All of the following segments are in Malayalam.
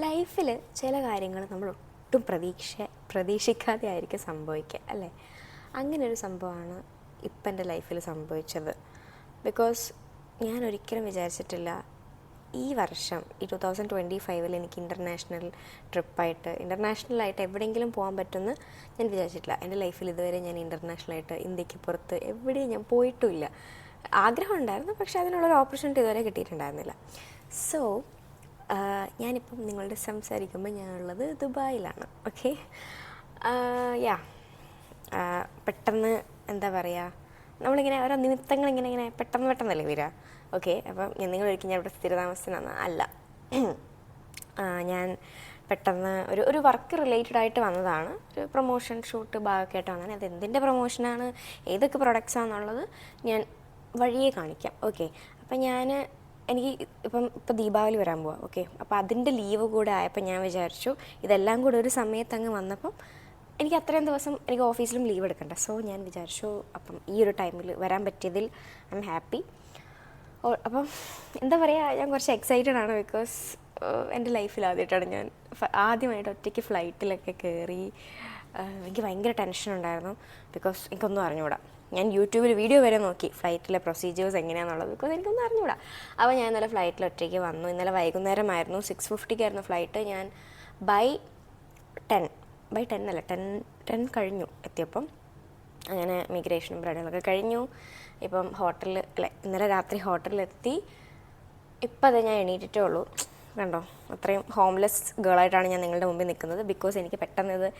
ലൈഫിൽ ചില കാര്യങ്ങൾ നമ്മൾ ഒട്ടും പ്രതീക്ഷിക്കാതെ ആയിരിക്കും സംഭവിക്കുക അല്ലേ? അങ്ങനെ ഒരു സംഭവമാണ് ഇപ്പം എൻ്റെ ലൈഫിൽ സംഭവിച്ചത്. ബിക്കോസ് ഞാൻ ഒരിക്കലും വിചാരിച്ചിട്ടില്ല ഈ വർഷം 2025 എനിക്ക് ഇൻ്റർനാഷണലായിട്ട് എവിടെയെങ്കിലും പോകാൻ പറ്റുമെന്ന് ഞാൻ വിചാരിച്ചിട്ടില്ല. എൻ്റെ ലൈഫിൽ ഇതുവരെ ഞാൻ ഇൻ്റർനാഷണലായിട്ട് ഇന്ത്യക്ക് പുറത്ത് എവിടെയും ഞാൻ പോയിട്ടുമില്ല. ആഗ്രഹം ഉണ്ടായിരുന്നു, പക്ഷേ അതിനുള്ളൊരു ഓപ്പർച്യൂണിറ്റി ഇതുവരെ കിട്ടിയിട്ടുണ്ടായിരുന്നില്ല. സോ ഞാനിപ്പം നിങ്ങളോട് സംസാരിക്കുമ്പോൾ ഞാനുള്ളത് ദുബായിലാണ്. ഓക്കെ, യാ പെട്ടെന്ന് എന്താ പറയുക, നമ്മളിങ്ങനെ ഓരോ നിമിത്തങ്ങൾ ഇങ്ങനെ പെട്ടെന്നല്ലേ വരിക. ഓക്കെ, അപ്പം നിങ്ങളൊരിക്കലും ഞാൻ ഇവിടെ സ്ഥിരതാമസത്തിനാണ് അല്ല. ഞാൻ പെട്ടെന്ന് ഒരു വർക്ക് റിലേറ്റഡ് ആയിട്ട് വന്നതാണ്. ഒരു പ്രൊമോഷൻ ഷൂട്ട് ഭാഗമൊക്കെ ആയിട്ട് വന്നതാണ്. അത് എന്തിൻ്റെ പ്രൊമോഷനാണ്, ഏതൊക്കെ പ്രൊഡക്ട്സാണെന്നുള്ളത് ഞാൻ വഴിയേ കാണിക്കാം. ഓക്കെ, അപ്പം എനിക്ക് ഇപ്പം ദീപാവലി വരാൻ പോവാം. ഓക്കെ, അപ്പോൾ അതിൻ്റെ ലീവ് കൂടെ ആയപ്പോൾ ഞാൻ വിചാരിച്ചു ഇതെല്ലാം കൂടെ ഒരു സമയത്ത് അങ്ങ് വന്നപ്പം എനിക്ക് അത്രയും ദിവസം എനിക്ക് ഓഫീസിലും ലീവ് എടുക്കണ്ട. സോ ഞാൻ വിചാരിച്ചു അപ്പം ഈ ഒരു ടൈമിൽ വരാൻ പറ്റിയതിൽ ഐ എം ഹാപ്പി. അപ്പം എന്താ പറയുക, ഞാൻ കുറച്ച് എക്സൈറ്റഡ് ആണ്. ബിക്കോസ് എൻ്റെ ലൈഫിൽ ആദ്യമായിട്ട് ഒറ്റയ്ക്ക് ഫ്ലൈറ്റിലൊക്കെ കയറി. എനിക്ക് ഭയങ്കര ടെൻഷൻ ഉണ്ടായിരുന്നു. ബിക്കോസ് എനിക്കൊന്നും അറിഞ്ഞുകൂടാ. ഞാൻ യൂട്യൂബിൽ വീഡിയോ വരെ നോക്കി ഫ്ലൈറ്റിലെ പ്രൊസീജിയേഴ്സ് എങ്ങനെയാണെന്നുള്ളത്. ബിക്കോസ് എനിക്കൊന്നും അറിഞ്ഞുകൂടാ. അപ്പോൾ ഞാൻ ഇന്നലെ ഫ്ലൈറ്റിൽ ഒറ്റയ്ക്ക് വന്നു. ഇന്നലെ വൈകുന്നേരമായിരുന്നു, 6:50 ഫ്ലൈറ്റ്. ഞാൻ ബൈ 10 കഴിഞ്ഞു എത്തിയപ്പം. അങ്ങനെ മിഗ്രേഷനും പരിപാടികളൊക്കെ കഴിഞ്ഞു. ഇപ്പം ഇന്നലെ രാത്രി ഹോട്ടലിലെത്തി. ഇപ്പം അത് ഞാൻ എണീറ്റിട്ടേ ഉള്ളൂ. കണ്ടോ, അത്രയും ഹോംലെസ് ഗേളായിട്ടാണ് ഞാൻ നിങ്ങളുടെ മുമ്പിൽ നിൽക്കുന്നത്. ബിക്കോസ് എനിക്ക് പെട്ടെന്ന്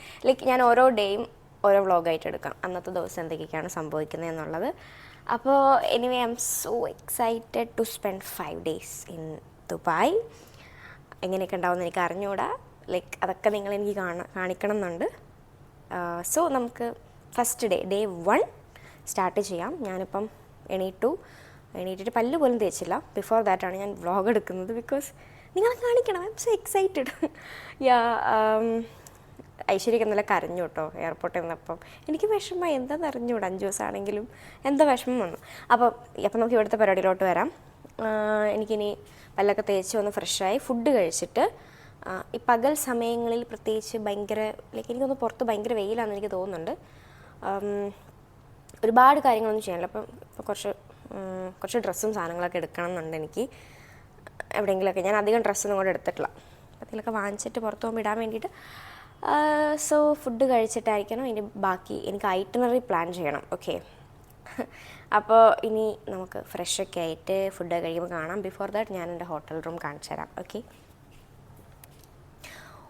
ഞാൻ ഓരോ ഡേയും ഓരോ വ്ളോഗായിട്ട് എടുക്കാം, അന്നത്തെ ദിവസം എന്തൊക്കെയാണ് സംഭവിക്കുന്നത് എന്നുള്ളത്. അപ്പോൾ anyway I am so excited to spend 5 days in Dubai. എങ്ങനെയൊക്കെ ഉണ്ടാവുമെന്ന് എനിക്ക് അറിഞ്ഞുകൂടാ. അതൊക്കെ നിങ്ങളെനിക്ക് കാണിക്കണം എന്നുണ്ട്. സോ നമുക്ക് ഫസ്റ്റ് ഡേ 1 സ്റ്റാർട്ട് ചെയ്യാം. ഞാനിപ്പം എണീറ്റിട്ട് പല്ല് പോലും തേച്ചില്ല. ബിഫോർ ദാറ്റാണ് ഞാൻ വ്ളോഗ് എടുക്കുന്നത്. ബിക്കോസ് നിങ്ങളെ കാണിക്കണം, ഐ എം സോ എക്സൈറ്റഡ്. ഐശ്വര്യക്ക് ഇന്നലെ കരഞ്ഞു കേട്ടോ എയർപോർട്ടിൽ നിന്നപ്പം. എനിക്ക് വിഷമമായി, എന്താണെന്ന് അറിഞ്ഞൂടാ. 5 ദിവസമാണെങ്കിലും എന്താ വിഷമം വന്നു. അപ്പം നമുക്ക് ഇവിടുത്തെ പരിപാടിയിലോട്ട് വരാം. എനിക്കിനി പല്ലൊക്കെ തേച്ച് ഒന്ന് ഫ്രഷായി ഫുഡ് കഴിച്ചിട്ട് ഈ പകൽ സമയങ്ങളിൽ പ്രത്യേകിച്ച് ഭയങ്കര എനിക്കൊന്ന് പുറത്ത് ഭയങ്കര വെയിലാണെന്ന് എനിക്ക് തോന്നുന്നുണ്ട്. ഒരുപാട് കാര്യങ്ങളൊന്നും ചെയ്യാനില്ല. അപ്പം കുറച്ച് ഡ്രസ്സും സാധനങ്ങളൊക്കെ എടുക്കണം എന്നുണ്ട് എനിക്ക്. എവിടെയെങ്കിലുമൊക്കെ ഞാൻ അധികം ഡ്രസ്സൊന്നും കൂടെ എടുത്തിട്ടില്ല. അതിലൊക്കെ വാങ്ങിച്ചിട്ട് പുറത്ത് പോകുമ്പോൾ ഇടാൻ വേണ്ടിയിട്ട്. സോ ഫുഡ് കഴിച്ചിട്ടായിരിക്കണം ഇനി ബാക്കി എനിക്ക് ഐറ്റിനറി പ്ലാൻ ചെയ്യണം. ഓക്കെ, അപ്പോൾ ഇനി നമുക്ക് ഫ്രഷൊക്കെ ആയിട്ട് ഫുഡ് കഴിയുമ്പോൾ കാണാം. ബിഫോർ ദാറ്റ് ഞാൻ എൻ്റെ ഹോട്ടൽ റൂം കാണിച്ചു തരാം. ഓക്കെ,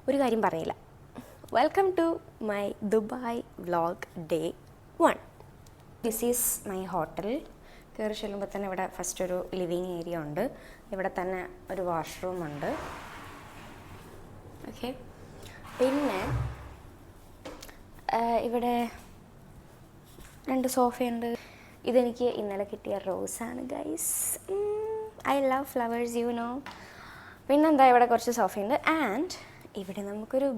ഒരു കാര്യം പറഞ്ഞില്ല. Welcome to my Dubai vlog day 1. This is my hotel. കയറി ചെല്ലുമ്പോൾ തന്നെ ഇവിടെ ഫസ്റ്റ് ഒരു ലിവിങ് ഏരിയ ഉണ്ട്. ഇവിടെ തന്നെ ഒരു വാഷ്റൂം ഉണ്ട്. ഓക്കെ, പിന്നെ ഇവിടെ 2 സോഫയുണ്ട്. ഇതെനിക്ക് ഇന്നലെ കിട്ടിയ റോസാണ് guys. I love flowers, you know. പിന്നെന്താ, ഇവിടെ കുറച്ച് സോഫയുണ്ട്. ആൻഡ് ഇവിടെ നമുക്കൊരു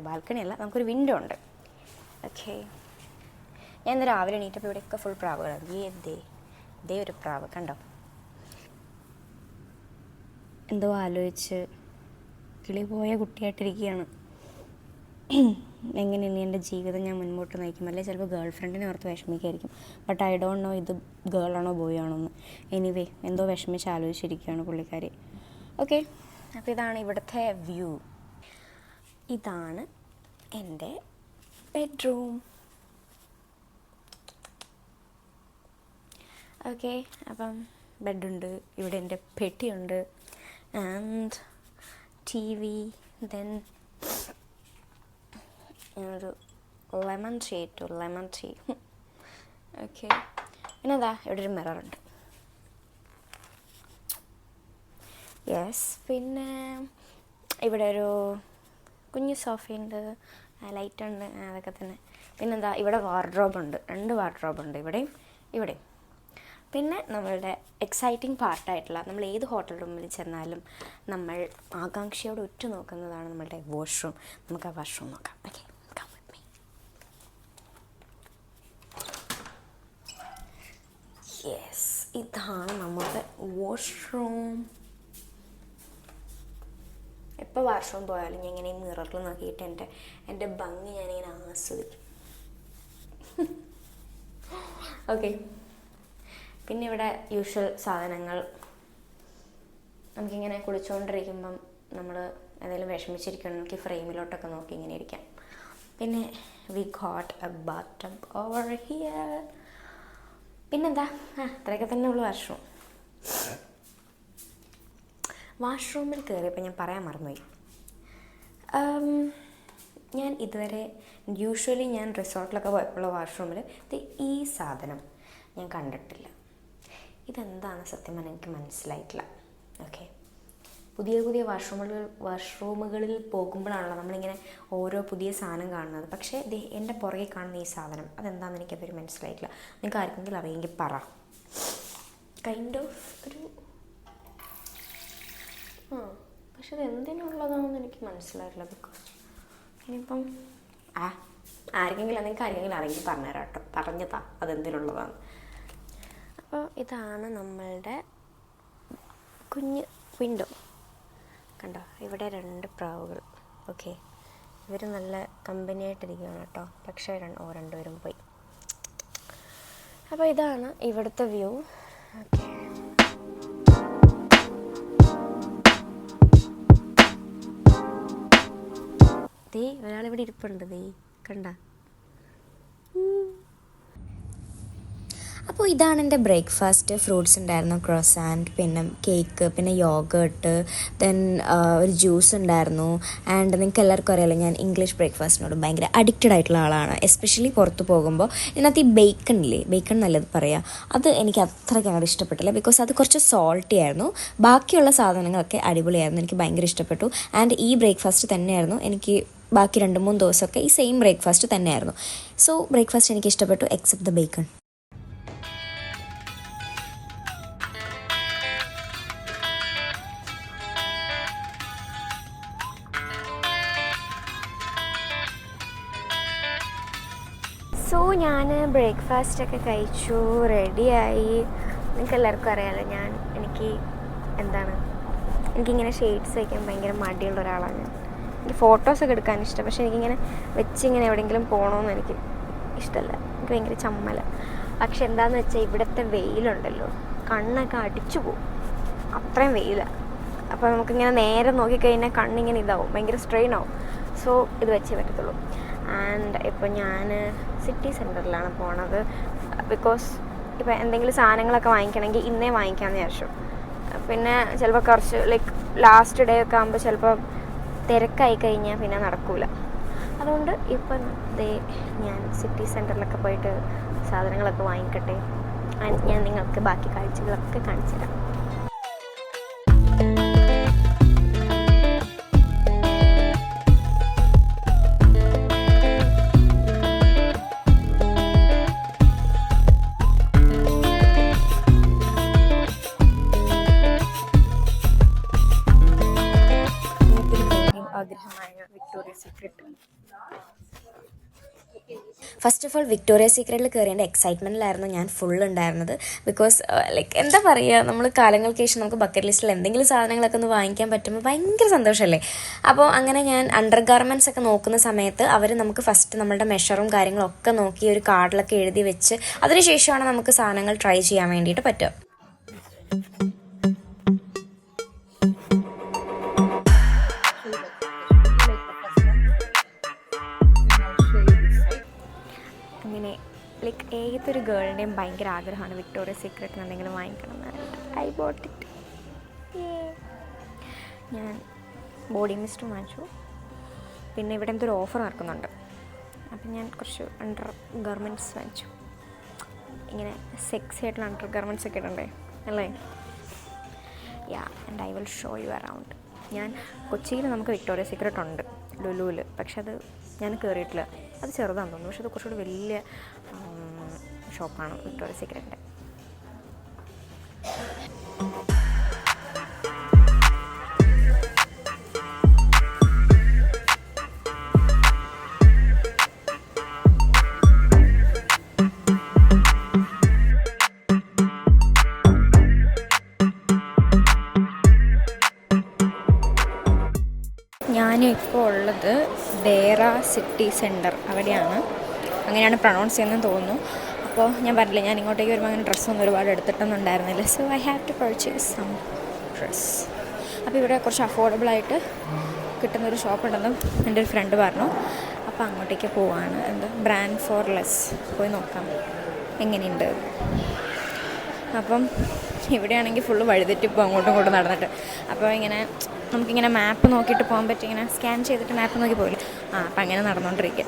ബാൽക്കണി അല്ല, നമുക്കൊരു വിൻഡോ ഉണ്ട്. ഓക്കെ, ഞാൻ ഇന്ന് രാവിലെ എണീറ്റപ്പോൾ ഇവിടെയൊക്കെ ഫുൾ പ്രാവുകളാണ്. ഇതേ ഒരു പ്രാവ് കണ്ടോ. എന്തോ ആലോചിച്ച് കിളി പോയ കുട്ടിയായിട്ടിരിക്കുകയാണ്. എങ്ങനെ ഇനി എൻ്റെ ജീവിതം ഞാൻ മുൻപോട്ട് നയിക്കും, അല്ലെങ്കിൽ ചിലപ്പോൾ ഗേൾ ഫ്രണ്ടിനെ ഓർത്ത് വിഷമിക്കായിരിക്കും. ബട്ട് ഐ ഡോണ്ട് നോ ഇത് ഗേളാണോ ബോയ് ആണോ എന്ന്. എനിവേ എന്തോ വിഷമിച്ച് ആലോചിച്ചിരിക്കുകയാണ് പുള്ളിക്കാരി. ഓക്കെ, അപ്പോൾ ഇതാണ് ഇവിടുത്തെ വ്യൂ. ഇതാണ് എൻ്റെ ബെഡ്റൂം. ഓക്കെ, അപ്പം ബെഡുണ്ട്, ഇവിടെ എൻ്റെ പെട്ടിയുണ്ട്, ആൻഡ് TV. ദെൻ ഒരു ലെമൺ ടീ. ഓക്കെ, പിന്നെന്താ, ഇവിടെ ഒരു മിററുണ്ട്. യെസ്, പിന്നെ ഇവിടെ ഒരു കുഞ്ഞു സോഫയുണ്ട്, ലൈറ്റുണ്ട്, അതൊക്കെ തന്നെ. പിന്നെന്താ, ഇവിടെ വാർഡ്രോബുണ്ട്, 2 വാർഡ്രോബുണ്ട് ഇവിടെയും. പിന്നെ നമ്മളുടെ എക്സൈറ്റിംഗ് പാർട്ടായിട്ടുള്ള, നമ്മൾ ഏത് ഹോട്ടൽ റൂമിൽ ചെന്നാലും നമ്മൾ ആകാംക്ഷയോടെ ഉറ്റുനോക്കുന്നതാണ് നമ്മളുടെ വാഷ്റൂം. നമുക്ക് ആ വാഷ്റൂം നോക്കാം. Okay, come with me. Yes, ഇതാണ് നമ്മുടെ വാഷ്റൂം. എപ്പോൾ വാഷ്റൂം പോയാലും ഞാൻ ഇങ്ങനെ മിററിൽ നോക്കിയിട്ട് എൻ്റെ ഭംഗി ഞാനിങ്ങനെ ആസ്വദിക്കും. ഓക്കെ, പിന്നെ ഇവിടെ യൂഷ്വൽ സാധനങ്ങൾ. നമുക്കിങ്ങനെ കുളിച്ചുകൊണ്ടിരിക്കുമ്പം നമ്മൾ എന്തെങ്കിലും വിഷമിച്ചിരിക്കണമെങ്കിൽ ഫ്രെയിമിലോട്ടൊക്കെ നോക്കി ഇങ്ങനെ ഇരിക്കാം. പിന്നെ we got a bath tub over here. പിന്നെന്താ, അത്രയൊക്കെ തന്നെ ഉള്ളു വാഷ്റൂമിൽ കയറിയപ്പോൾ ഞാൻ പറയാൻ മറന്നുപോയി. ഞാൻ ഇതുവരെ യൂഷ്വലി ഞാൻ റിസോർട്ടിലൊക്കെ പോയപ്പോഴുള്ള വാഷ്റൂമിൽ ഈ സാധനം ഞാൻ കണ്ടിട്ടില്ല. ഇതെന്താണ് സത്യം പറഞ്ഞാൽ എനിക്ക് മനസ്സിലായിട്ടില്ല. ഓക്കെ, പുതിയ പുതിയ വാഷ്റൂമുകളിൽ പോകുമ്പോഴാണല്ലോ നമ്മളിങ്ങനെ ഓരോ പുതിയ സാധനം കാണുന്നത്. പക്ഷേ എൻ്റെ പുറകെ കാണുന്ന ഈ സാധനം അതെന്താണെന്ന് എനിക്കതൊരു മനസ്സിലായിട്ടില്ല. നിങ്ങൾക്ക് ആർക്കെങ്കിലും അറിയെങ്കിൽ പറ. കൈൻഡ് ഓഫ് ഒരു പക്ഷെ അത് എന്തിനുള്ളതാണെന്ന് എനിക്ക് മനസ്സിലായിട്ടില്ല. ബിക്കോസ് ഇനിയിപ്പം നിങ്ങൾക്ക് ആരെങ്കിലും അറിയെങ്കിൽ പറഞ്ഞുതരാം കേട്ടോ, പറഞ്ഞതാ അതെന്തിനുള്ളതാണ്. അപ്പോൾ ഇതാണ് നമ്മളുടെ കുഞ്ഞ് വിൻഡോ. കണ്ടോ, ഇവിടെ 2 പ്രാവുകൾ. ഓക്കെ, ഇവർ നല്ല കമ്പനിയായിട്ടിരിക്കുകയാണ് കേട്ടോ. പക്ഷേ രണ്ടുപേരും പോയി. അപ്പോൾ ഇതാണ് ഇവിടുത്തെ വ്യൂ. ഓക്കെ, ഒരാളിവിടെ ഇരിപ്പുണ്ട്. കണ്ട. അപ്പോൾ ഇതാണ് എൻ്റെ ബ്രേക്ക്ഫാസ്റ്റ്. ഫ്രൂട്ട്സ് ഉണ്ടായിരുന്നു, ക്രോസാൻഡ്, പിന്നെ കേക്ക്, പിന്നെ യോഗേർട്ട്, ദെൻ ഒരു ജ്യൂസ് ഉണ്ടായിരുന്നു. ആൻഡ് നിങ്ങൾക്ക് എല്ലാവർക്കും അറിയാമല്ലോ, ഞാൻ ഇംഗ്ലീഷ് ബ്രേക്ക്ഫാസ്റ്റിനോട് ഭയങ്കര അഡിക്റ്റഡ് ആയിട്ടുള്ള ആളാണ്. എസ്പെഷ്യലി പുറത്ത് പോകുമ്പോൾ. ഇതിനകത്ത് ഈ ബേക്കൺ നല്ലത് പറയാം, അത് എനിക്ക് അത്രയ്ക്ക് അങ്ങോട്ട് ഇഷ്ടപ്പെട്ടില്ല. ബിക്കോസ് അത് കുറച്ച് സോൾട്ടി ആയിരുന്നു. ബാക്കിയുള്ള സാധനങ്ങളൊക്കെ അടിപൊളിയായിരുന്നു, എനിക്ക് ഭയങ്കര ഇഷ്ടപ്പെട്ടു. ആൻഡ് ഈ ബ്രേക്ക്ഫാസ്റ്റ് തന്നെയായിരുന്നു എനിക്ക് ബാക്കി 2-3 ദിവസമൊക്കെ ഈ സെയിം ബ്രേക്ക്ഫാസ്റ്റ് തന്നെയായിരുന്നു. സോ ബ്രേക്ക്ഫാസ്റ്റ് എനിക്ക് ഇഷ്ടപ്പെട്ടു, എക്സെപ്റ്റ് ദ ബേക്കൺ. സോ ഞാൻ ബ്രേക്ക്ഫാസ്റ്റൊക്കെ കഴിച്ചു, റെഡിയായി. നിങ്ങൾക്ക് എല്ലാവർക്കും അറിയാമല്ലോ, എനിക്കിങ്ങനെ ഷെയ്ഡ്സ് വയ്ക്കാൻ ഭയങ്കര മടിയുള്ള ഒരാളാണ് ഞാൻ. എനിക്ക് ഫോട്ടോസൊക്കെ എടുക്കാൻ ഇഷ്ടം, പക്ഷേ എനിക്കിങ്ങനെ വെച്ചിങ്ങനെ എവിടെയെങ്കിലും പോകണമെന്ന് എനിക്ക് ഇഷ്ടമല്ല. എനിക്ക് ഭയങ്കര ചമ്മല. പക്ഷെ എന്താണെന്ന് വെച്ചാൽ ഇവിടുത്തെ വെയിലുണ്ടല്ലോ, കണ്ണൊക്കെ അടിച്ചു പോകും, അത്രയും വെയിലാണ്. അപ്പോൾ നമുക്കിങ്ങനെ നേരെ നോക്കിക്കഴിഞ്ഞാൽ കണ്ണിങ്ങനെ ഇതാവും, ഭയങ്കര സ്ട്രെയിൻ ആവും. സോ ഇത് വെച്ചേ പറ്റത്തുള്ളൂ. ആൻഡ് ഇപ്പോൾ ഞാൻ സിറ്റി സെൻറ്ററിലാണ് പോണത്. ബിക്കോസ് ഇപ്പോൾ എന്തെങ്കിലും സാധനങ്ങളൊക്കെ വാങ്ങിക്കണമെങ്കിൽ ഇന്നേ വാങ്ങിക്കാമെന്ന് വിചാരിച്ചു. പിന്നെ ചിലപ്പോൾ കുറച്ച് ലാസ്റ്റ് ഡേ ഒക്കെ ആകുമ്പോൾ ചിലപ്പോൾ തിരക്കായി കഴിഞ്ഞാൽ പിന്നെ നടക്കില്ല. അതുകൊണ്ട് ഇപ്പം ഞാൻ സിറ്റി സെൻറ്ററിലൊക്കെ പോയിട്ട് സാധനങ്ങളൊക്കെ വാങ്ങിക്കട്ടെ. ഞാൻ നിങ്ങൾക്ക് ബാക്കി കാഴ്ചകളൊക്കെ കാണിച്ചു തരാം. ഫസ്റ്റ് ഓഫ് ഓൾ വിക്ടോറിയ സീക്രട്ടിൽ കയറിയതിൻ്റെ എക്സൈറ്റ്മെൻറ്റിലായിരുന്നു ഞാൻ ഫുൾ ഉണ്ടായിരുന്നത്. ബിക്കോസ് എന്താ പറയുക, നമ്മൾ കാലങ്ങൾക്ക് ശേഷം നമുക്ക് ബക്കറ്റ് ലിസ്റ്റിൽ എന്തെങ്കിലും സാധനങ്ങളൊക്കെ ഒന്ന് വാങ്ങിക്കാൻ പറ്റുമ്പോൾ ഭയങ്കര സന്തോഷമല്ലേ. അപ്പോൾ അങ്ങനെ ഞാൻ അണ്ടർ ഗാർമെൻറ്റ്സ് ഒക്കെ നോക്കുന്ന സമയത്ത് അവർ നമുക്ക് ഫസ്റ്റ് നമ്മളുടെ മെഷറും കാര്യങ്ങളൊക്കെ നോക്കി ഒരു കാർഡിലൊക്കെ എഴുതി വെച്ച് അതിനുശേഷമാണ് നമുക്ക് സാധനങ്ങൾ ട്രൈ ചെയ്യാൻ വേണ്ടിയിട്ട് പറ്റുക. ഏതൊരു ഗേളിൻ്റെയും ഭയങ്കര ആഗ്രഹമാണ് വിക്ടോറിയ സീക്രട്ടിന് എന്തെങ്കിലും വാങ്ങിക്കണം എന്നായിട്ട്. I bought it. ഞാൻ ബോഡി മിസ്റ്റും വാങ്ങിച്ചു. പിന്നെ ഇവിടെ എന്തൊരു ഓഫർ നടക്കുന്നുണ്ട്, അപ്പം ഞാൻ കുറച്ച് അണ്ടർ ഗാർമെൻറ്റ്സ് വാങ്ങിച്ചു. ഇങ്ങനെ സെക്സി ആയിട്ടുള്ള അണ്ടർ ഗാർമെൻറ്റ്സ് ഒക്കെ ഇടണ്ടേ അല്ലേ? And I will show you around. ഞാൻ കൊച്ചിയിൽ നമുക്ക് വിക്ടോറിയ സീക്രട്ട് ഉണ്ട്, ലുലുവിൽ. പക്ഷെ അത് ഞാൻ കയറിയിട്ടില്ല, അത് ചെറുതാണെന്ന് തോന്നുന്നു. പക്ഷെ അത് കുറച്ചുകൂടി വലിയ ഷോപ്പാണ് വിക്ടോറിയ സീക്രട്ടിൻ്റെ. ഞാനിപ്പോൾ ഉള്ളത് ദേറ സിറ്റി സെൻറ്റർ അവിടെയാണ്, അങ്ങനെയാണ് പ്രൊണൗൺസ് ചെയ്യുന്നതെന്ന് തോന്നുന്നു. അപ്പോൾ ഞാൻ പറഞ്ഞില്ല, ഞാൻ ഇങ്ങോട്ടേക്ക് വരുമ്പോൾ അങ്ങനെ ഡ്രസ്സൊന്നും ഒരുപാട് എടുത്തിട്ടൊന്നും ഉണ്ടായിരുന്നില്ല. So I have to purchase some dress. അപ്പോൾ ഇവിടെ കുറച്ച് അഫോർഡബിളായിട്ട് കിട്ടുന്നൊരു ഷോപ്പുണ്ടെന്ന് എൻ്റെ ഒരു ഫ്രണ്ട് പറഞ്ഞു. അപ്പോൾ അങ്ങോട്ടേക്ക് പോവാണ്. എന്താ ബ്രാൻഡ് ഫോർ ലെസ്, പോയി നോക്കാം എങ്ങനെയുണ്ട്. അപ്പം ഇവിടെയാണെങ്കിൽ ഫുള്ള് വഴിതെറ്റിപ്പോൾ അങ്ങോട്ടും ഇങ്ങോട്ടും നടന്നിട്ട്. അപ്പോൾ ഇങ്ങനെ നമുക്കിങ്ങനെ മാപ്പ് നോക്കിയിട്ട് പോകാൻ പറ്റും, ഇങ്ങനെ സ്കാൻ ചെയ്തിട്ട് മാപ്പ് നോക്കി പോയില്ലേ, അപ്പം അങ്ങനെ നടന്നുകൊണ്ടിരിക്കുക.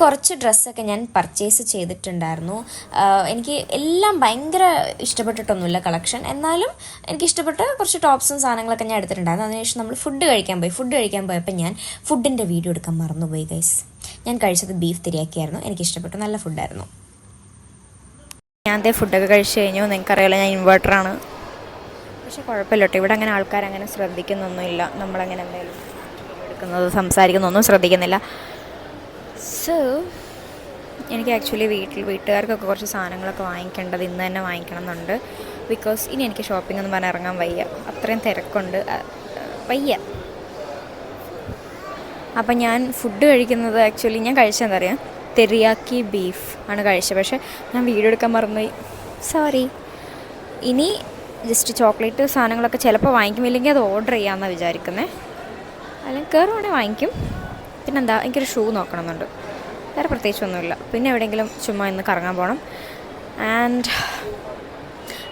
കുറച്ച് ഡ്രസ്സൊക്കെ ഞാൻ പർച്ചേസ് ചെയ്തിട്ടുണ്ടായിരുന്നു. എനിക്ക് എല്ലാം ഭയങ്കര ഇഷ്ടപ്പെട്ടിട്ടൊന്നുമില്ല കളക്ഷൻ, എന്നാലും എനിക്ക് ഇഷ്ടപ്പെട്ട കുറച്ച് ടോപ്സും സാധനങ്ങളൊക്കെ ഞാൻ എടുത്തിട്ടുണ്ടായിരുന്നു. അതിനുശേഷം നമ്മൾ ഫുഡ് കഴിക്കാൻ പോയപ്പോൾ ഞാൻ ഫുഡിൻ്റെ വീഡിയോ എടുക്കാൻ മറന്നുപോയി ഗൈസ്. ഞാൻ കഴിച്ചത് ബീഫ് തിരിയാക്കിയായിരുന്നു, എനിക്ക് ഇഷ്ടപ്പെട്ടു, നല്ല ഫുഡായിരുന്നു. ഞാൻ ഫുഡൊക്കെ കഴിച്ച് കഴിഞ്ഞു. നിങ്ങൾക്കറിയാലോ ഞാൻ ഇൻവേർട്ടറാണ്, പക്ഷേ കുഴപ്പമില്ല കേട്ടോ. ഇവിടെ അങ്ങനെ ആൾക്കാരങ്ങനെ ശ്രദ്ധിക്കുന്നൊന്നുമില്ല, നമ്മളങ്ങനെ എന്തെങ്കിലും എടുക്കുന്നത് സംസാരിക്കുന്നൊന്നും ശ്രദ്ധിക്കുന്നില്ല. സോ എനിക്ക് ആക്ച്വലി വീട്ടുകാർക്കൊക്കെ കുറച്ച് സാധനങ്ങളൊക്കെ വാങ്ങിക്കേണ്ടത് ഇന്ന് തന്നെ വാങ്ങിക്കണം എന്നുണ്ട്. ബിക്കോസ് ഇനി എനിക്ക് ഷോപ്പിംഗ് എന്ന് പറഞ്ഞാൽ ഇറങ്ങാൻ വയ്യ, അത്രയും തിരക്കുണ്ട്, വയ്യ. അപ്പം ഞാൻ ഫുഡ് കഴിക്കുന്നത് ആക്ച്വലി ഞാൻ കഴിച്ചതെന്താ അറിയാം, തെറിയാക്കി ബീഫ് ആണ് കഴിച്ചത്. പക്ഷേ ഞാൻ വീഡിയോ എടുക്കാൻ മറന്നുപോയി, സോറി. ഇനി ജസ്റ്റ് ചോക്ലേറ്റ് സാധനങ്ങളൊക്കെ ചിലപ്പോൾ വാങ്ങിക്കും, ഇല്ലെങ്കിൽ അത് ഓർഡർ ചെയ്യാമെന്നാണ് വിചാരിക്കുന്നത്. അല്ലെങ്കിൽ കയറുവാണെങ്കിൽ വാങ്ങിക്കും. പിന്നെന്താ, എനിക്കൊരു ഷൂ നോക്കണമെന്നുണ്ട്, വേറെ പ്രത്യേകിച്ചൊന്നുമില്ല. പിന്നെ എവിടെയെങ്കിലും ചുമ്മാ ഇന്ന് കറങ്ങാൻ പോകണം. ആൻഡ്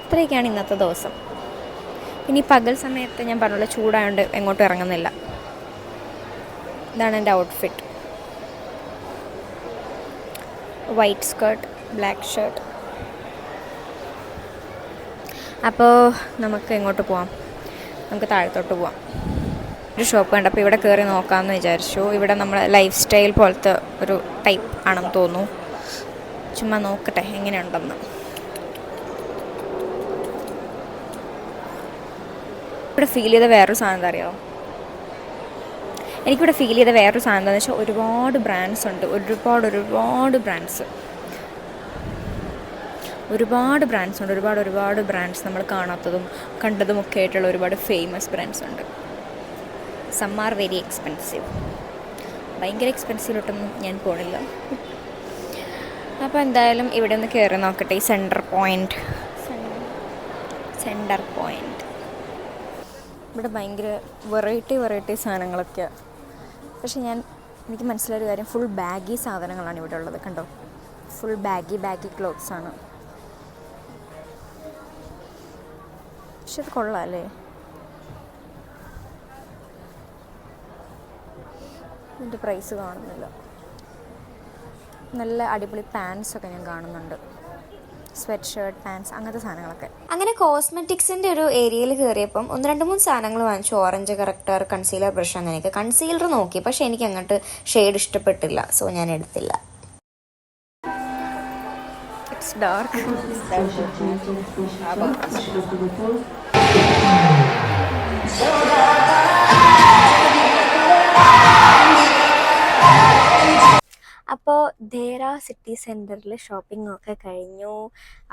ഇത്രയൊക്കെയാണ് ഇന്നത്തെ ദിവസം. ഇനി പകൽ സമയത്ത് ഞാൻ പറഞ്ഞുള്ള ചൂടായതുകൊണ്ട് എങ്ങോട്ടും ഇറങ്ങുന്നില്ല. ഇതാണ് എൻ്റെ outfit, white skirt, black shirt. അപ്പോൾ നമുക്ക് എങ്ങോട്ട് പോവാം, നമുക്ക് താഴത്തോട്ട് പോവാം. ഒരു ഷോപ്പ് കണ്ടപ്പോൾ ഇവിടെ കയറി നോക്കാമെന്ന് വിചാരിച്ചു. ഇവിടെ നമ്മുടെ ലൈഫ് സ്റ്റൈൽ പോലത്തെ ഒരു ടൈപ്പ് ആണെന്ന് തോന്നുന്നു. ചുമ്മാ നോക്കട്ടെ എങ്ങനെയുണ്ടെന്ന്. ഇവിടെ ഫീൽ ചെയ്ത വേറൊരു സാധനം എന്താ അറിയാമോ, എനിക്കിവിടെ ഫീൽ ചെയ്ത വേറൊരു സാധനം എന്താണെന്ന് വെച്ചാൽ ഒരുപാട് ബ്രാൻഡ്സ് ഉണ്ട്, ഒരുപാട് ബ്രാൻഡ്സ് നമ്മൾ കാണാത്തതും കണ്ടതുമൊക്കെ ആയിട്ടുള്ള ഒരുപാട് ഫേമസ് ബ്രാൻഡ്സ് ഉണ്ട്. Some are very expensive. ഭയങ്കര എക്സ്പെൻസീവിലോട്ടൊന്നും ഞാൻ പോണില്ല. അപ്പോൾ എന്തായാലും ഇവിടെ ഒന്ന് കയറി നോക്കട്ടെ, ഈ സെൻറ്റർ പോയിൻ്റ്. ഇവിടെ ഭയങ്കര വെറൈറ്റി സാധനങ്ങളൊക്കെയാണ്. പക്ഷെ എനിക്ക് മനസ്സിലായൊരു കാര്യം, ഫുൾ ബാഗി സാധനങ്ങളാണ് ഇവിടെ ഉള്ളത്. കണ്ടോ, ഫുൾ ബാഗി ക്ലോത്ത്സാണ്. പക്ഷെ അത് കൊള്ളാം അല്ലേ. ഇതിൻ്റെ പ്രൈസ് കാണുന്നില്ല. നല്ല അടിപൊളി പാൻസൊക്കെ ഞാൻ കാണുന്നുണ്ട്, സ്വെറ്റ് ഷർട്ട്, പാൻസ്, അങ്ങനത്തെ സാധനങ്ങളൊക്കെ. അങ്ങനെ കോസ്മെറ്റിക്സിൻ്റെ ഒരു ഏരിയയിൽ കയറിയപ്പം 1-2-3 സാധനങ്ങൾ വാങ്ങിച്ചു. ഓറഞ്ച് കറക്റ്റർ, കൺസീലർ ബ്രഷ്, അങ്ങനെയൊക്കെ. കൺസീലർ നോക്കി, പക്ഷേ എനിക്ക് അങ്ങോട്ട് ഷെയ്ഡ് ഇഷ്ടപ്പെട്ടില്ല, സോ ഞാൻ എടുത്തില്ല. It's dark. അപ്പോൾ ദേറ സിറ്റി സെൻറ്ററിൽ ഷോപ്പിംഗ് ഒക്കെ കഴിഞ്ഞു.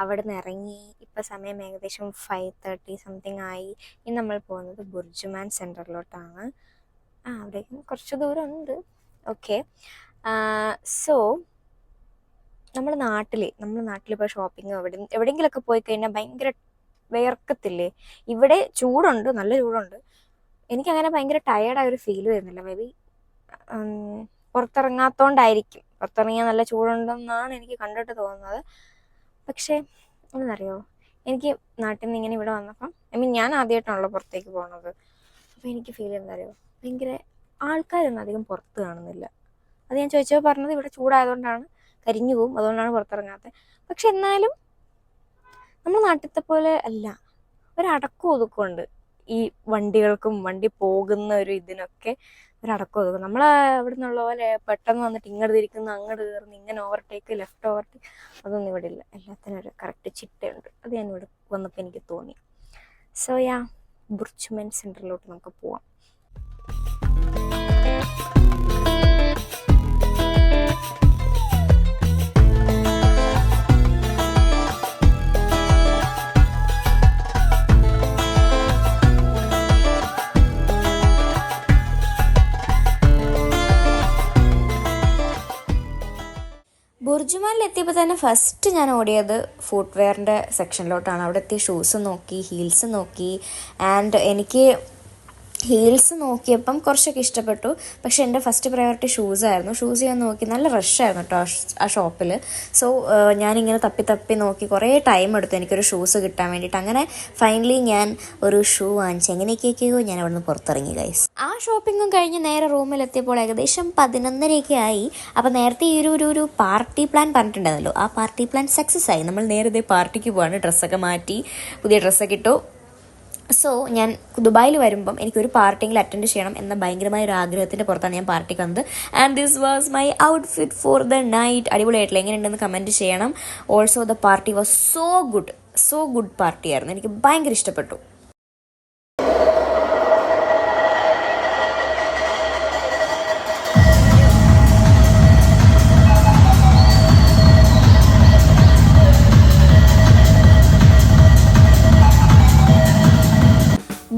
അവിടെ നിന്ന് ഇറങ്ങി. ഇപ്പോൾ സമയം ഏകദേശം 5:30 സംതിങ് ആയി. ഇനി നമ്മൾ പോകുന്നത് ബുർജുമാൻ സെൻറ്ററിലോട്ടാണ്. അവിടേക്കും കുറച്ച് ദൂരമുണ്ട്. ഓക്കെ, സോ നമ്മൾ നാട്ടിൽ ഇപ്പോൾ ഷോപ്പിംഗ് എവിടെയെങ്കിലുമൊക്കെ പോയി കഴിഞ്ഞാൽ ഭയങ്കര വിയർക്കത്തില്ലേ. ഇവിടെ ചൂടുണ്ട്, നല്ല ചൂടുണ്ട്. എനിക്കങ്ങനെ ഭയങ്കര ടയേർഡായൊരു ഫീൽ വരുന്നില്ല. മേ ബി പുറത്തിറങ്ങാത്തോണ്ടായിരിക്കും. പുറത്തിറങ്ങിയാൽ നല്ല ചൂടുണ്ടെന്നാണ് എനിക്ക് കണ്ടിട്ട് തോന്നുന്നത്. പക്ഷേ എന്താണെന്നറിയോ, എനിക്ക് നാട്ടിൽ നിന്ന് ഇങ്ങനെ ഇവിടെ വന്നപ്പം, ഞാൻ ആദ്യമായിട്ടാണല്ലോ പുറത്തേക്ക് പോകുന്നത്. അപ്പോൾ എനിക്ക് ഫീൽ ചെയ്യുന്നതറിയോ, ഭയങ്കര ആൾക്കാരൊന്നും അധികം പുറത്ത് കാണുന്നില്ല. അത് ഞാൻ ചോദിച്ചപ്പോൾ പറഞ്ഞത് ഇവിടെ ചൂടായതുകൊണ്ടാണ്, കരിഞ്ഞു പോവും, അതുകൊണ്ടാണ് പുറത്തിറങ്ങാത്തത്. പക്ഷെ എന്നാലും നമ്മൾ നാട്ടിലത്തെ പോലെ അല്ല, ഒരടക്കം ഒതുക്കമുണ്ട് ഈ വണ്ടികൾക്കും, വണ്ടി പോകുന്ന ഒരു ഇതിനൊക്കെ ഒരടക്കം ഒതുക്കും. നമ്മൾ അവിടെ നിന്നുള്ള പോലെ പെട്ടെന്ന് വന്നിട്ട് ഇങ്ങോട്ട് തിരിക്കുന്നു, അങ്ങോട്ട് കയറുന്നു, ഇങ്ങനെ ഓവർടേക്ക്, ലെഫ്റ്റ് ഓവർടേക്ക്, അതൊന്നും ഇവിടെ ഇല്ല. എല്ലാത്തിനും ഒരു കറക്റ്റ് ചിട്ടയുണ്ട്. അത് ഞാൻ ഇവിടെ വന്നപ്പോൾ എനിക്ക് തോന്നി. സോ ബുർജുമാൻ സെൻറ്ററിലോട്ട് നമുക്ക് പോവാം. ബുർജുമാനിൽ എത്തിയപ്പോൾ തന്നെ ഫസ്റ്റ് ഞാൻ ഓടിയത് ഫുട്വെയറിൻ്റെ സെക്ഷനിലോട്ടാണ്. അവിടെ എത്തി ഷൂസ് നോക്കി, ഹീൽസ് നോക്കി. ആൻഡ് എനിക്ക് ഹീൽസ് നോക്കിയപ്പം കുറച്ചൊക്കെ ഇഷ്ടപ്പെട്ടു. പക്ഷേ എൻ്റെ ഫസ്റ്റ് പ്രയോറിറ്റി ഷൂസായിരുന്നു. ഷൂസ് ഞാൻ നോക്കി, നല്ല റഷായിരുന്നു കേട്ടോ ആ ഷോപ്പിൽ. സോ ഞാനിങ്ങനെ തപ്പി നോക്കി കുറേ ടൈം എടുത്തു എനിക്കൊരു ഷൂസ് കിട്ടാൻ വേണ്ടിയിട്ട്. അങ്ങനെ ഫൈനലി ഞാൻ ഒരു ഷൂ വാങ്ങിച്ചു. എങ്ങനെയൊക്കെയൊക്കെയോ ഞാൻ അവിടെ നിന്ന് പുറത്തിറങ്ങി ഗൈസ്. ആ ഷോപ്പിങ്ങും കഴിഞ്ഞ് നേരെ റൂമിലെത്തിയപ്പോൾ ഏകദേശം 11:30 ആയി. അപ്പോൾ നേരത്തെ ഈ ഒരു പാർട്ടി പ്ലാൻ പറഞ്ഞിട്ടുണ്ടായിരുന്നല്ലോ, ആ പാർട്ടി പ്ലാൻ സക്സസ് ആയി. നമ്മൾ നേരത്തെ പാർട്ടിക്ക് പോവാണ്. ഡ്രസ്സൊക്കെ മാറ്റി പുതിയ ഡ്രസ്സൊക്കെ ഇട്ടു. സോ ഞാൻ ദുബായിൽ വരുമ്പം എനിക്കൊരു പാർട്ടിയെങ്കിലും അറ്റൻഡ് ചെയ്യണം എന്ന ഭയങ്കരമായ ഒരു ആഗ്രഹത്തിൻ്റെ പുറത്താണ് ഞാൻ പാർട്ടിക്ക് വന്നത്. And this was my outfit for the night. അടിപൊളിയായിട്ടില്ല, എങ്ങനെയുണ്ടെന്ന് കമൻറ്റ് ചെയ്യണം. Also the party was so good party ആയിരുന്നു. എനിക്ക് ഭയങ്കര ഇഷ്ടപ്പെട്ടു.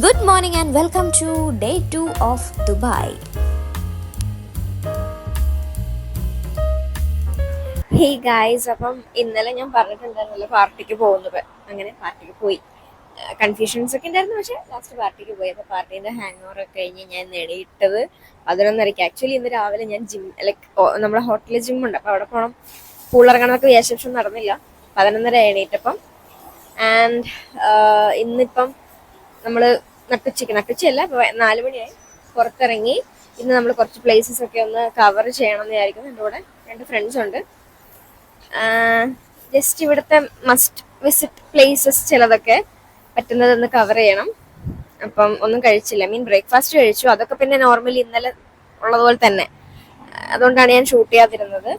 Good morning and welcome to day 2 of Dubai. Hey guys, അപ്പം ഇന്നലെ ഞാൻ പറഞ്ഞിട്ടുണ്ടായിരുന്നല്ലോ പാർട്ടിക്ക് പോകുന്നത്. അങ്ങനെ പാർട്ടിക്ക് പോയി. കൺഫ്യൂഷൻസ് ഒക്കെ ഉണ്ടായിരുന്നു, പക്ഷേ ലാസ്റ്റ് പാർട്ടിക്ക് പോയി. അപ്പോൾ പാർട്ടീൻ്റെ ഹാങ് ഓവർ ഒക്കെ കഴിഞ്ഞ് ഞാൻ നേടിയിട്ടത് 11:30. ആക്ച്വലി ഇന്ന് രാവിലെ ഞാൻ നമ്മുടെ ഹോട്ടലിൽ ജിമ്മുണ്ട്, അപ്പോൾ അവിടെ പോകണം. പൂളിറങ്ങണമെന്നൊക്കെ വിശേഷം നടന്നില്ല. 11:30 എണീറ്റപ്പം. ആൻഡ് ഇന്നിപ്പം നമ്മൾ നട്ടുച്ചയല്ല, ഇപ്പോൾ 4 മണിയായി, പുറത്തിറങ്ങി. ഇന്ന് നമ്മൾ കുറച്ച് പ്ലേസസ് ഒക്കെ ഒന്ന് കവർ ചെയ്യണം എന്ന് വിചാരിക്കുന്നു. എൻ്റെ കൂടെ 2 ഫ്രണ്ട്സ് ഉണ്ട്. ജസ്റ്റ് ഇവിടുത്തെ മസ്റ്റ് വിസിറ്റ് പ്ലേസസ് ചിലതൊക്കെ പറ്റുന്നതൊന്ന് കവർ ചെയ്യണം. അപ്പം ഒന്നും കഴിച്ചില്ല, ബ്രേക്ക്ഫാസ്റ്റ് കഴിച്ചു. അതൊക്കെ പിന്നെ നോർമലി ഇന്നലെ ഉള്ളതുപോലെ തന്നെ, അതുകൊണ്ടാണ് ഞാൻ ഷൂട്ട് ചെയ്യാതിരുന്നത്.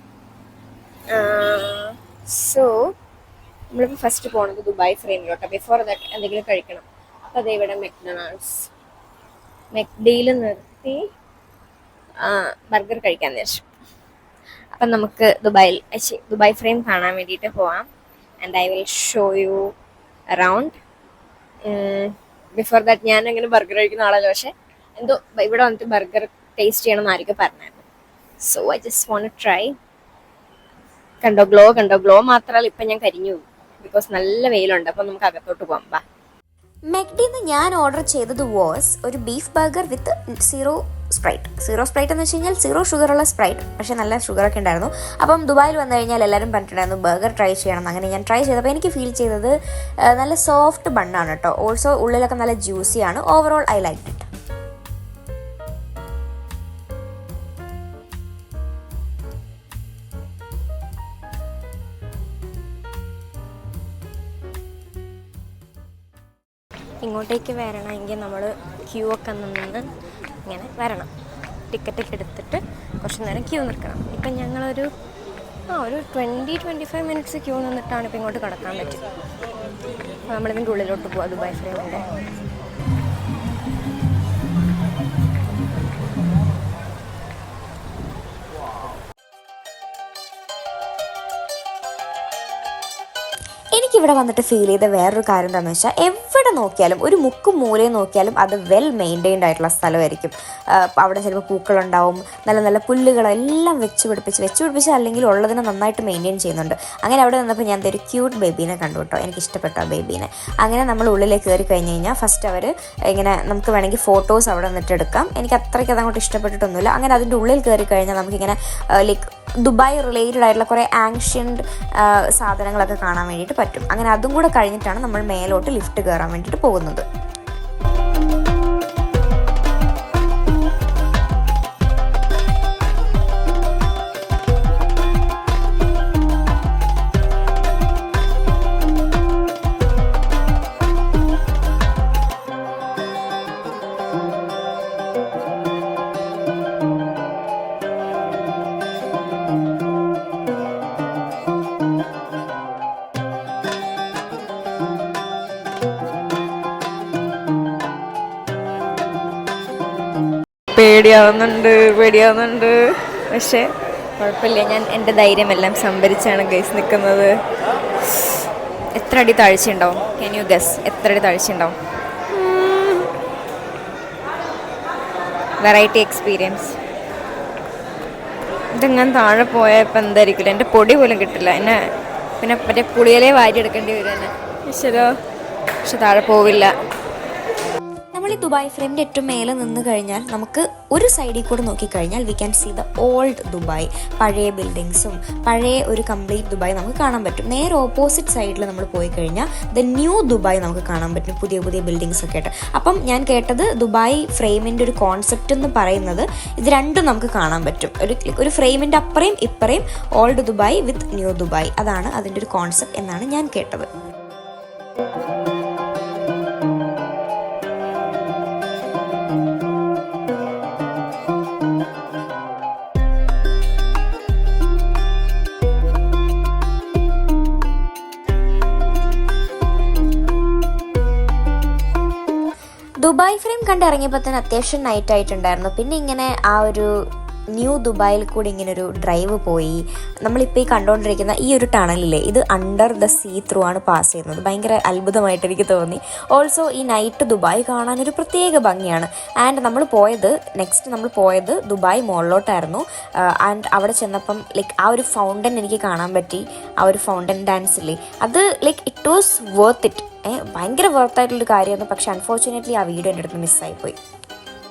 സോ നമ്മളിപ്പോൾ ഫസ്റ്റ് പോകുന്നത് ദുബായ് ഫ്രെയിമിലോട്ട്. ബിഫോർ ദാറ്റ് എന്തെങ്കിലും കഴിക്കണം. അപ്പോൾ അതേ ഇവിടെ മെക്ഡിയിൽ നിർത്തി ബർഗർ കഴിക്കാൻ വിചാരിച്ചു. അപ്പം നമുക്ക് ദുബായ് ഫ്രെയിം കാണാൻ വേണ്ടിയിട്ട് പോവാം. And I will show you around. Before that ഞാൻ അങ്ങനെ ബർഗർ കഴിക്കുന്ന ആളല്ലോ, പക്ഷേ എന്തോ ഇവിടെ വന്നിട്ട് ബർഗർ ടേസ്റ്റ് ചെയ്യണം എന്നായിരിക്കും പറഞ്ഞായിരുന്നു. So I just want to try. കണ്ടോ ഗ്ലോ മാത്രമല്ല, ഇപ്പം ഞാൻ കരിഞ്ഞു പോകും ബിക്കോസ് നല്ല വെയിലുണ്ട്. അപ്പം നമുക്ക് അകത്തോട്ട് പോകാം. ബാ. മെക്ഡിന്ന് ഞാൻ ഓർഡർ ചെയ്തത് വാസ് ഒരു beef burger with zero sprite എന്ന് വെച്ച് കഴിഞ്ഞാൽ 0 ഷുഗറുള്ള സ്പ്രൈറ്റ്, പക്ഷേ നല്ല ഷുഗറൊക്കെ ഉണ്ടായിരുന്നു. അപ്പം ദുബായിൽ വന്നു കഴിഞ്ഞാൽ എല്ലാവരും പറഞ്ഞിട്ടുണ്ടായിരുന്നു ബർഗർ ട്രൈ ചെയ്യണം. അങ്ങനെ ഞാൻ ട്രൈ ചെയ്തപ്പോൾ എനിക്ക് ഫീൽ ചെയ്തത് നല്ല സോഫ്റ്റ് ബണ്ണാണ് കേട്ടോ. ഓൾസോ ഉള്ളിലൊക്കെ നല്ല ജ്യൂസിയാണ്. Overall I like it. ഇങ്ങോട്ടേക്ക് വരണമെങ്കിൽ നമ്മൾ ക്യൂ ഒക്കെ നിന്ന് ഇങ്ങനെ വരണം. ടിക്കറ്റൊക്കെ എടുത്തിട്ട് കുറച്ച് നേരം ക്യൂ നിൽക്കണം. ഇപ്പം ഞങ്ങളൊരു 20-25 മിനിറ്റ്സ് ക്യൂ നിന്നിട്ടാണ് ഇപ്പം ഇങ്ങോട്ട് കടക്കാൻ പറ്റും. അപ്പോൾ നമ്മളിതിൻ്റെ ഉള്ളിലോട്ട് പോവാം ദുബായ് ഫ്രെയിമിൻ്റെ. എനിക്കിവിടെ വന്നിട്ട് ഫീൽ ചെയ്ത വേറൊരു കാര്യം എന്താണെന്ന് വെച്ചാൽ, എവിടെ നോക്കിയാലും ഒരു മുക്കും മൂലയും നോക്കിയാലും അത് വെൽ മെയിൻറ്റെയിൻഡ് ആയിട്ടുള്ള സ്ഥലമായിരിക്കും. അവിടെ ചിലപ്പോൾ പൂക്കളുണ്ടാവും, നല്ല നല്ല പുല്ലുകളെല്ലാം വെച്ച് പിടിപ്പിച്ച് അല്ലെങ്കിൽ ഉള്ളതിനെ നന്നായിട്ട് മെയിൻറ്റെയിൻ ചെയ്യുന്നുണ്ട്. അങ്ങനെ അവിടെ നിന്നപ്പോൾ ഞാൻ ഒരു ക്യൂട്ട് ബേബീനെ കണ്ടു കേട്ടോ. എനിക്കിഷ്ടപ്പെട്ട ആ ബേബീനെ. അങ്ങനെ നമ്മൾ ഉള്ളിലേക്ക് കയറി കഴിഞ്ഞ് കഴിഞ്ഞാൽ ഫസ്റ്റ് അവർ ഇങ്ങനെ നമുക്ക് വേണമെങ്കിൽ ഫോട്ടോസ് അവിടെ നിന്നിട്ട് എടുക്കാം. എനിക്ക് അത്രയ്ക്ക് അതങ്ങോട്ട് ഇഷ്ടപ്പെട്ടിട്ടൊന്നുമില്ല. അങ്ങനെ അതിൻ്റെ ഉള്ളിൽ കയറി കഴിഞ്ഞാൽ നമുക്കിങ്ങനെ ലൈക്ക് ദുബായ് റിലേറ്റഡ് ആയിട്ടുള്ള കുറേ ആൻഷ്യൻ്റ് സാധനങ്ങളൊക്കെ കാണാൻ വേണ്ടിയിട്ട് പറ്റും. അങ്ങനെ അതും കൂടെ കഴിഞ്ഞിട്ടാണ് നമ്മൾ മേലോട്ട് ലിഫ്റ്റ് കയറാൻ വേണ്ടിയിട്ട് പോകുന്നത്. പേടിയാവുന്നുണ്ട്, പക്ഷേ കുഴപ്പമില്ല. ഞാൻ എൻ്റെ ധൈര്യമെല്ലാം സംഭരിച്ചാണ് ഗൈസ് നിൽക്കുന്നത്. എത്ര അടി താഴ്ചയുണ്ടാവും? ക്യാൻ യു ഗസ് എത്ര അടി താഴ്ചയുണ്ടാവും? Variety experience. ഇതെങ്ങനെ താഴെ പോയപ്പോൾ എന്തായിരിക്കില്ല, എൻ്റെ പൊടി പോലും കിട്ടില്ല എന്നെ. പിന്നെ മറ്റേ പുളിയിലെ വാരി എടുക്കേണ്ടി വരും എന്നെ. ഈശ്വരോ, പക്ഷെ താഴെ പോവില്ല. നമ്മൾ ഈ ദുബായ് ഫ്രെയിമിൻ്റെ ഏറ്റവും മേലെ നിന്ന് കഴിഞ്ഞാൽ നമുക്ക് ഒരു സൈഡിൽ കൂടെ നോക്കിക്കഴിഞ്ഞാൽ we can see the old Dubai, പഴയ ബിൽഡിങ്സും പഴയ ഒരു കംപ്ലീറ്റ് ദുബായ് നമുക്ക് കാണാൻ പറ്റും. നേരെ ഓപ്പോസിറ്റ് സൈഡിൽ നമ്മൾ പോയി കഴിഞ്ഞാൽ ദ ന്യൂ ദുബായ് നമുക്ക് കാണാൻ പറ്റും, പുതിയ പുതിയ ബിൽഡിങ്സ് ഒക്കെ ആയിട്ട്. അപ്പം ഞാൻ കേട്ടത് ദുബായ് ഫ്രെയിമിൻ്റെ ഒരു കോൺസെപ്റ്റ് എന്ന് പറയുന്നത് ഇത് രണ്ടും നമുക്ക് കാണാൻ പറ്റും. ഒരു ഫ്രെയിമിൻ്റെ അപ്പുറയും ഇപ്പുറയും old Dubai with new Dubai, അതാണ് അതിൻ്റെ ഒരു കോൺസെപ്റ്റ് എന്നാണ് ഞാൻ കേട്ടത്. ദുബായ് ഫ്രെയിം കണ്ടിറങ്ങിയപ്പോൾ തന്നെ അത്യാവശ്യം നൈറ്റ് ആയിട്ടുണ്ടായിരുന്നു. പിന്നെ ഇങ്ങനെ ആ ഒരു ന്യൂ ദുബായിൽ കൂടി ഇങ്ങനെ ഒരു ഡ്രൈവ് പോയി. നമ്മളിപ്പോൾ ഈ കണ്ടുകൊണ്ടിരിക്കുന്ന ഈ ഒരു ടണലില്ലേ, ഇത് അണ്ടർ ദ സീ ത്രൂ ആണ് പാസ് ചെയ്യുന്നത്. ഭയങ്കര അത്ഭുതമായിട്ട് എനിക്ക് തോന്നി. ഓൾസോ ഈ നൈറ്റ് ദുബായ് കാണാനൊരു പ്രത്യേക ഭംഗിയാണ്. ആൻഡ് നമ്മൾ പോയത് ദുബായ് മോളിലോട്ടായിരുന്നു. ആൻഡ് അവിടെ ചെന്നപ്പം ലൈക്ക് ആ ഒരു ഫൗണ്ടൻ എനിക്ക് കാണാൻ പറ്റി. ആ ഒരു ഫൗണ്ടൻ ഡാൻസില്ലേ, അത് like it was worth it. ഭയങ്കര വർത്തായിട്ടുള്ളൊരു കാര്യമായിരുന്നു. പക്ഷെ അൺഫോർച്ചുനേറ്റ്ലി ആ വീഡിയോ എൻ്റെ അടുത്ത് മിസ്സായിപ്പോയി.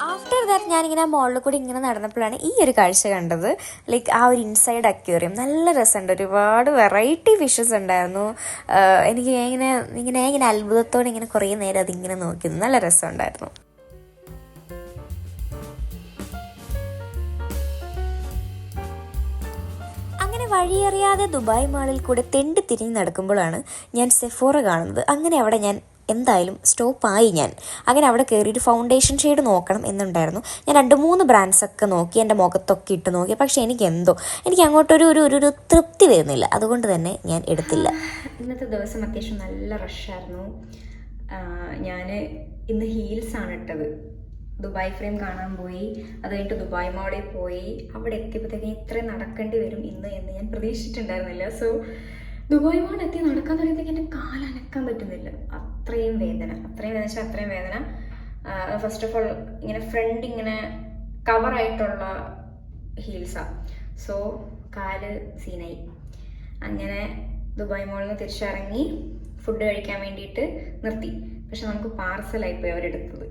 ആഫ്റ്റർ ദാറ്റ് ഞാനിങ്ങനെ മോളിൽ കൂടി ഇങ്ങനെ നടന്നപ്പോഴാണ് ഈ ഒരു കാഴ്ച കണ്ടത്. ലൈക്ക് ആ ഒരു ഇൻസൈഡ് അക്വേറിയം നല്ല രസമുണ്ട്. ഒരുപാട് വെറൈറ്റി ഫിഷസ് ഉണ്ടായിരുന്നു. എനിക്ക് ഇങ്ങനെ അത്ഭുതത്തോടെ ഇങ്ങനെ കുറേ നേരം അതിങ്ങനെ നോക്കിയിരുന്നു. നല്ല രസമുണ്ടായിരുന്നു. അങ്ങനെ വഴിയറിയാതെ ദുബായ് മാളിൽ കൂടെ തെണ്ടി തിരിഞ്ഞ് നടക്കുമ്പോഴാണ് ഞാൻ സെഫോറ കാണുന്നത്. അങ്ങനെ അവിടെ ഞാൻ എന്തായാലും സ്റ്റോപ്പായി. അങ്ങനെ അവിടെ കയറി ഒരു ഫൗണ്ടേഷൻ ഷെയ്ഡ് നോക്കണം എന്നുണ്ടായിരുന്നു. ഞാൻ 2-3 ബ്രാൻഡ്സൊക്കെ നോക്കി, എൻ്റെ മുഖത്തൊക്കെ ഇട്ട് നോക്കി. പക്ഷേ എനിക്ക് അങ്ങോട്ടൊരു തൃപ്തി വരുന്നില്ല. അതുകൊണ്ട് തന്നെ ഞാൻ എടുത്തില്ല. ഇന്നത്തെ ദിവസം അത്യാവശ്യം നല്ല റഷായിരുന്നു. ഞാൻ ഇന്ന് ഹീൽസാണ് ഇട്ടത്. ദുബായ് ഫ്രെയിം കാണാൻ പോയി, അത് കഴിഞ്ഞിട്ട് ദുബായ് മോളിൽ പോയി. അവിടെ എത്തിയപ്പോഴത്തേക്കും ഇത്രയും നടക്കേണ്ടി വരും ഇന്ന് എന്ന് ഞാൻ പ്രതീക്ഷിച്ചിട്ടുണ്ടായിരുന്നില്ല. സോ ദുബായ് മോൾ എത്തി നടക്കാൻ തുടങ്ങിയപ്പോഴത്തേക്ക് എൻ്റെ കാലനക്കാൻ പറ്റുന്നില്ല. അത്രയും വേദന. ഫസ്റ്റ് ഓഫ് ഓൾ ഇങ്ങനെ ഫ്രണ്ട് ഇങ്ങനെ കവറായിട്ടുള്ള ഹീൽസാണ്. സോ കാല് സീനായി. അങ്ങനെ ദുബായ് മോളിൽ നിന്ന് തിരിച്ചിറങ്ങി ഫുഡ് കഴിക്കാൻ വേണ്ടിയിട്ട് നിർത്തി. പക്ഷെ നമുക്ക് പാർസലായിപ്പോയി അവരെടുത്തത്.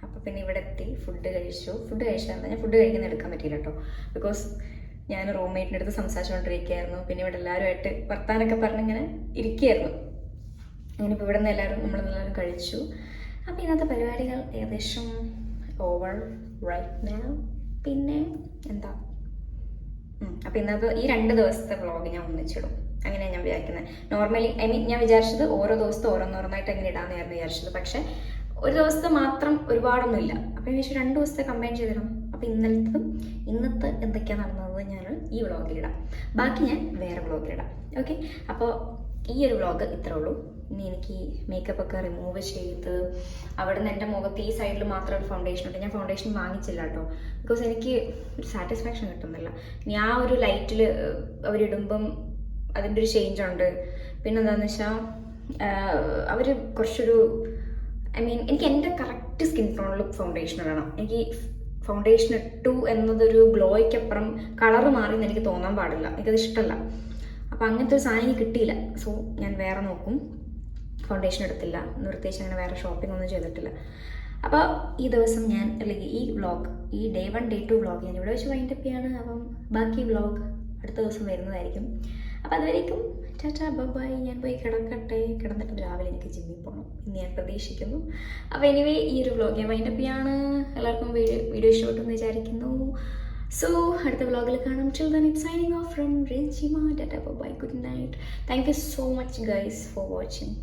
അപ്പോൾ പിന്നെ ഇവിടെ എത്തി ഫുഡ് കഴിച്ചാൽ ഞാൻ ഫുഡ് കഴിക്കുന്ന എടുക്കാൻ പറ്റിയില്ല കേട്ടോ. ബിക്കോസ് ഞാൻ റൂംമേറ്റിൻ്റെ അടുത്ത് സംസാരിച്ചുകൊണ്ടിരിക്കുകയായിരുന്നു. പിന്നെ ഇവിടെ എല്ലാവരുമായിട്ട് വർത്താനൊക്കെ പറഞ്ഞിങ്ങനെ ഇരിക്കുകയായിരുന്നു. അങ്ങനെ ഇപ്പോൾ ഇവിടെ നിന്ന് നമ്മളെല്ലാവരും കഴിച്ചു. അപ്പോൾ ഇന്നത്തെ പരിപാടികൾ ഏകദേശം ഓവർ റൈറ്റ് നൗ. പിന്നെ എന്താ, അപ്പോൾ ഇന്നത്തെ ഈ 2 ദിവസത്തെ വ്ളോഗ് ഞാൻ ഒന്നിച്ചിടും. അങ്ങനെയാണ് ഞാൻ വിചാരിക്കുന്നത്. നോർമലി ഞാൻ വിചാരിച്ചത് ഓരോ ദിവസത്തെ ഓരോന്നോരോന്നായിട്ട് അങ്ങനെ ഇടാമെന്നായിരുന്നു വിചാരിച്ചത്. പക്ഷേ ഒരു ദിവസത്തെ മാത്രം ഒരുപാടൊന്നുമില്ല. അപ്പോൾ ഞാൻ വിചാരിച്ചു 2 ദിവസത്തെ കമ്പൈൻ ചെയ്തിടും. അപ്പോൾ ഇന്നത്തെ എന്തൊക്കെയാണ് നടന്നത് ഞാൻ ഈ വ്ളോഗിലിടാം. ബാക്കി ഞാൻ വേറെ വ്ളോഗിലിടാം. ഓക്കെ, അപ്പോൾ ഈ ഒരു വ്ളോഗ് ഇത്രേ ഉള്ളൂ. ഇനി എനിക്ക് മേക്കപ്പ് ഒക്കെ റിമൂവ് ചെയ്ത് അവിടെ നിന്ന് എൻ്റെ മുഖത്ത് ഈ സൈഡിൽ മാത്രം ഒരു ഫൗണ്ടേഷൻ ഉണ്ട്. ഞാൻ ഫൗണ്ടേഷൻ വാങ്ങിച്ചില്ല കേട്ടോ. ബിക്കോസ് എനിക്ക് ഒരു സാറ്റിസ്ഫാക്ഷൻ കിട്ടുന്നില്ല. ഇനി ആ ഒരു ലൈറ്റിൽ അവരിടുമ്പം അതിൻ്റെ ഒരു ചേഞ്ച് ഉണ്ട്. പിന്നെ എന്താണെന്ന് വെച്ചാൽ അവർ കുറച്ചൊരു എനിക്ക് എൻ്റെ കറക്റ്റ് സ്കിൻ ടോണിൽ ഫൗണ്ടേഷൻ വേണം. എനിക്ക് ഫൗണ്ടേഷൻ ഇട്ടു എന്നതൊരു ഗ്ലോയ്ക്കപ്പുറം കളറ് മാറിയെന്ന് എനിക്ക് തോന്നാൻ പാടില്ല. എനിക്കത് ഇഷ്ടമല്ല. അപ്പോൾ അങ്ങനത്തെ ഒരു സാധനം എനിക്ക് കിട്ടിയില്ല. സോ ഞാൻ വേറെ നോക്കും. ഫൗണ്ടേഷൻ എടുത്തില്ല, പ്രത്യേകിച്ച് അങ്ങനെ വേറെ ഷോപ്പിംഗ് ഒന്നും ചെയ്തിട്ടില്ല. അപ്പോൾ ഈ ദിവസം ഞാൻ അല്ലെങ്കിൽ ഈ വ്ളോഗ്, ഈ Day 1 Day 2 വ്ളോഗ് ഞാൻ ഇവിടെ വെച്ച് വൈൻഡപ്പ് ചെയ്യാണ്. അപ്പം ബാക്കി വ്ളോഗ് അടുത്ത ദിവസം വരുന്നതായിരിക്കും. അപ്പോൾ അതുവരേക്കും ടാറ്റാ ബൈ. ഞാൻ പോയി കിടന്നിട്ട് രാവിലെ എനിക്ക് ജിമ്മിൽ പോകണം എന്ന് ഞാൻ പ്രതീക്ഷിക്കുന്നു. അപ്പോൾ എനിവേ ഈ ഒരു വ്ളോഗ് ഞാൻ വൈൻഡപ്പ് ചെയ്യാണ്. എല്ലാവർക്കും വീഡിയോ ഇഷ്ടപ്പെട്ടെന്ന് വിചാരിക്കുന്നു. സോ അടുത്ത വ്ളോഗിൽ കാണാം. Till then it's signing off from Rejima. Tata bye. Good night. Thank you so much guys for watching.